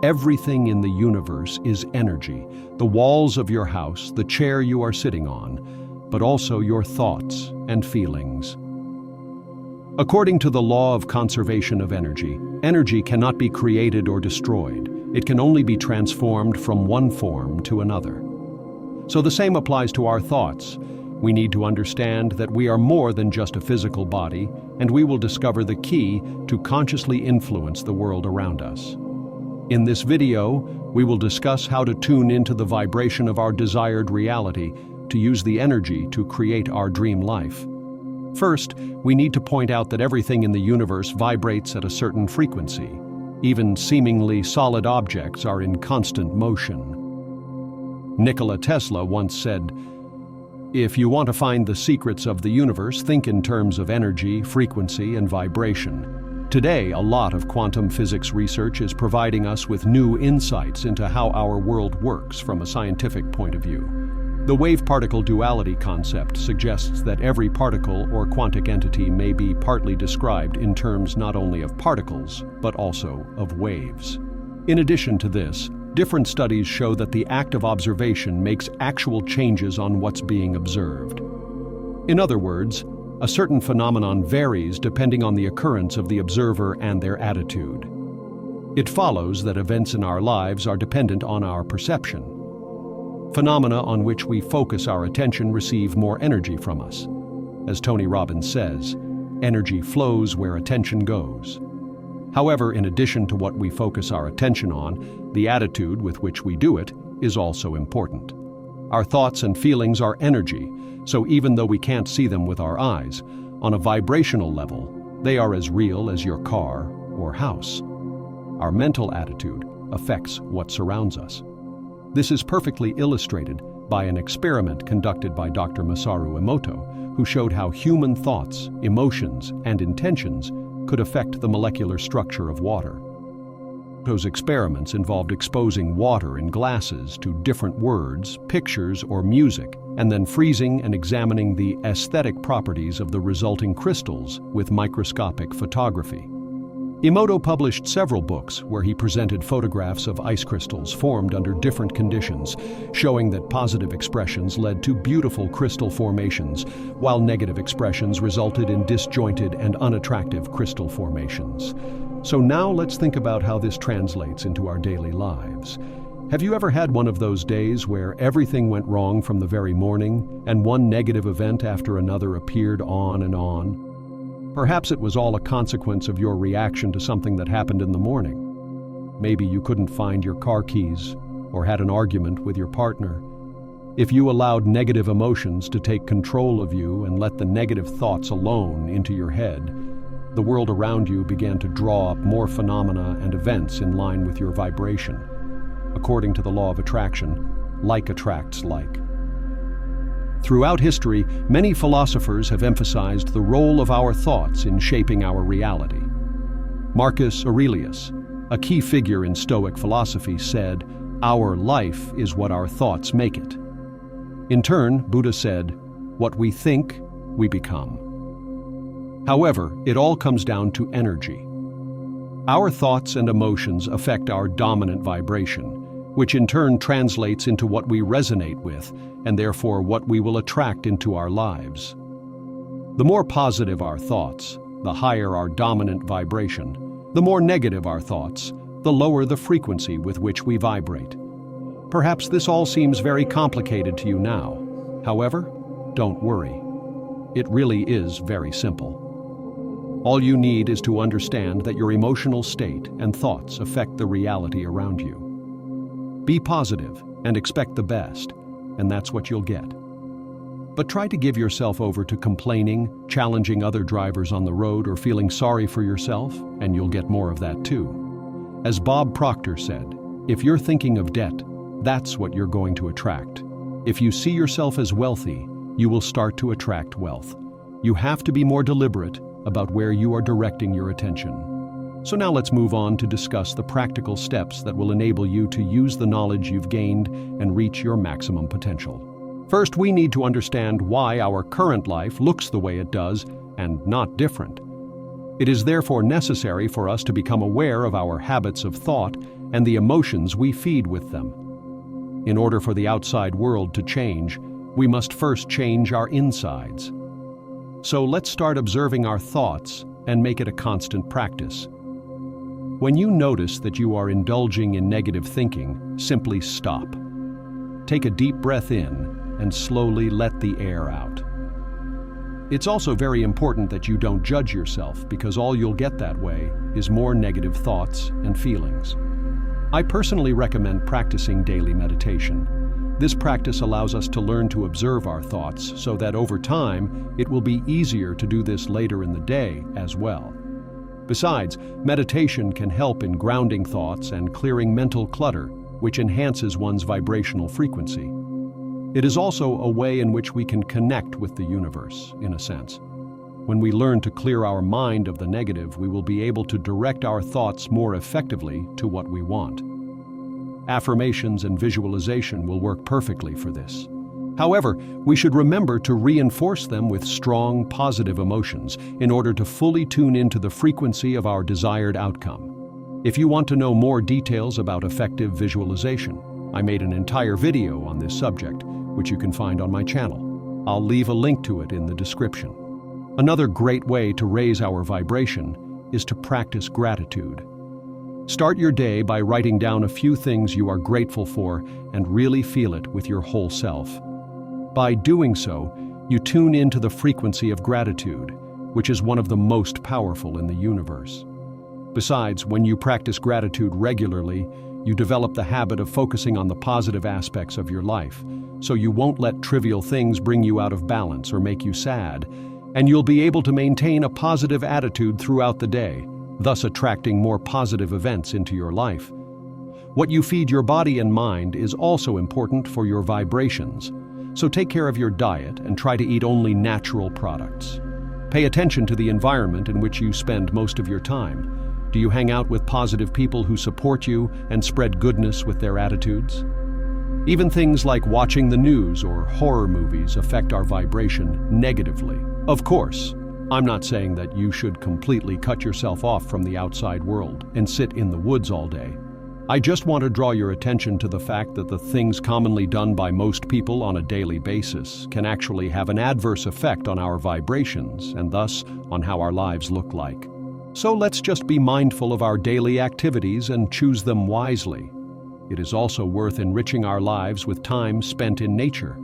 Everything in the universe is energy. The walls of your house, the chair you are sitting on, but also your thoughts and feelings. According to the law of conservation of energy, energy cannot be created or destroyed. It can only be transformed from one form to another. So the same applies to our thoughts. We need to understand that we are more than just a physical body, and we will discover the key to consciously influence the world around us. In this video, we will discuss how to tune into the vibration of our desired reality to use the energy to create our dream life. First, we need to point out that everything in the universe vibrates at a certain frequency. Even seemingly solid objects are in constant motion. Nikola Tesla once said, "If you want to find the secrets of the universe, think in terms of energy, frequency, and vibration." Today, a lot of quantum physics research is providing us with new insights into how our world works from a scientific point of view. The wave-particle duality concept suggests that every particle or quantic entity may be partly described in terms not only of particles, but also of waves. In addition to this, different studies show that the act of observation makes actual changes on what's being observed. In other words, a certain phenomenon varies depending on the occurrence of the observer and their attitude. It follows that events in our lives are dependent on our perception. Phenomena on which we focus our attention receive more energy from us. As Tony Robbins says, energy flows where attention goes. However, in addition to what we focus our attention on, the attitude with which we do it is also important. Our thoughts and feelings are energy, so even though we can't see them with our eyes, on a vibrational level, they are as real as your car or house. Our mental attitude affects what surrounds us. This is perfectly illustrated by an experiment conducted by Dr. Masaru Emoto, who showed how human thoughts, emotions, and intentions could affect the molecular structure of water. Those experiments involved exposing water in glasses to different words, pictures, or music, and then freezing and examining the aesthetic properties of the resulting crystals with microscopic photography. Emoto published several books where he presented photographs of ice crystals formed under different conditions, showing that positive expressions led to beautiful crystal formations, while negative expressions resulted in disjointed and unattractive crystal formations. So now let's think about how this translates into our daily lives. Have you ever had one of those days where everything went wrong from the very morning, and one negative event after another appeared on and on? Perhaps it was all a consequence of your reaction to something that happened in the morning. Maybe you couldn't find your car keys or had an argument with your partner. If you allowed negative emotions to take control of you and let the negative thoughts alone into your head, the world around you began to draw up more phenomena and events in line with your vibration. According to the law of attraction, like attracts like. Throughout history, many philosophers have emphasized the role of our thoughts in shaping our reality. Marcus Aurelius, a key figure in Stoic philosophy, said, "Our life is what our thoughts make it." In turn, Buddha said, "What we think, we become." However, it all comes down to energy. Our thoughts and emotions affect our dominant vibration, which in turn translates into what we resonate with, and therefore what we will attract into our lives. The more positive our thoughts, the higher our dominant vibration. The more negative our thoughts, the lower the frequency with which we vibrate. Perhaps this all seems very complicated to you now. However, don't worry. It really is very simple. All you need is to understand that your emotional state and thoughts affect the reality around you. Be positive and expect the best, and that's what you'll get. But try to give yourself over to complaining, challenging other drivers on the road, or feeling sorry for yourself, and you'll get more of that too. As Bob Proctor said, if you're thinking of debt, that's what you're going to attract. If you see yourself as wealthy, you will start to attract wealth. You have to be more deliberate about where you are directing your attention. So now let's move on to discuss the practical steps that will enable you to use the knowledge you've gained and reach your maximum potential. First, we need to understand why our current life looks the way it does and not different. It is therefore necessary for us to become aware of our habits of thought and the emotions we feed with them. In order for the outside world to change, we must first change our insides. So let's start observing our thoughts and make it a constant practice. When you notice that you are indulging in negative thinking, simply stop. Take a deep breath in and slowly let the air out. It's also very important that you don't judge yourself, because all you'll get that way is more negative thoughts and feelings. I personally recommend practicing daily meditation. This practice allows us to learn to observe our thoughts so that over time it will be easier to do this later in the day as well. Besides, meditation can help in grounding thoughts and clearing mental clutter, which enhances one's vibrational frequency. It is also a way in which we can connect with the universe, in a sense. When we learn to clear our mind of the negative, we will be able to direct our thoughts more effectively to what we want. Affirmations and visualization will work perfectly for this. However, we should remember to reinforce them with strong, positive emotions in order to fully tune into the frequency of our desired outcome. If you want to know more details about effective visualization, I made an entire video on this subject, which you can find on my channel. I'll leave a link to it in the description. Another great way to raise our vibration is to practice gratitude. Start your day by writing down a few things you are grateful for and really feel it with your whole self. By doing so, you tune into the frequency of gratitude, which is one of the most powerful in the universe. Besides, when you practice gratitude regularly, you develop the habit of focusing on the positive aspects of your life, so you won't let trivial things bring you out of balance or make you sad, and you'll be able to maintain a positive attitude throughout the day, thus attracting more positive events into your life. What you feed your body and mind is also important for your vibrations, so take care of your diet and try to eat only natural products. Pay attention to the environment in which you spend most of your time. Do you hang out with positive people who support you and spread goodness with their attitudes? Even things like watching the news or horror movies affect our vibration negatively. Of course, I'm not saying that you should completely cut yourself off from the outside world and sit in the woods all day. I just want to draw your attention to the fact that the things commonly done by most people on a daily basis can actually have an adverse effect on our vibrations and thus on how our lives look like. So let's just be mindful of our daily activities and choose them wisely. It is also worth enriching our lives with time spent in nature.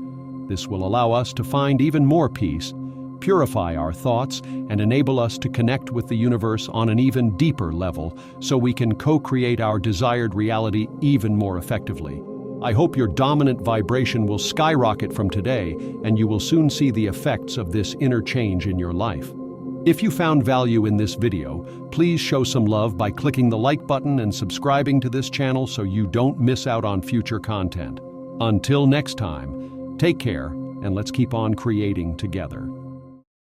This will allow us to find even more peace, purify our thoughts, and enable us to connect with the universe on an even deeper level so we can co-create our desired reality even more effectively. I hope your dominant vibration will skyrocket from today, and you will soon see the effects of this inner change in your life. If you found value in this video, please show some love by clicking the like button and subscribing to this channel so you don't miss out on future content. Until next time, take care and let's keep on creating together.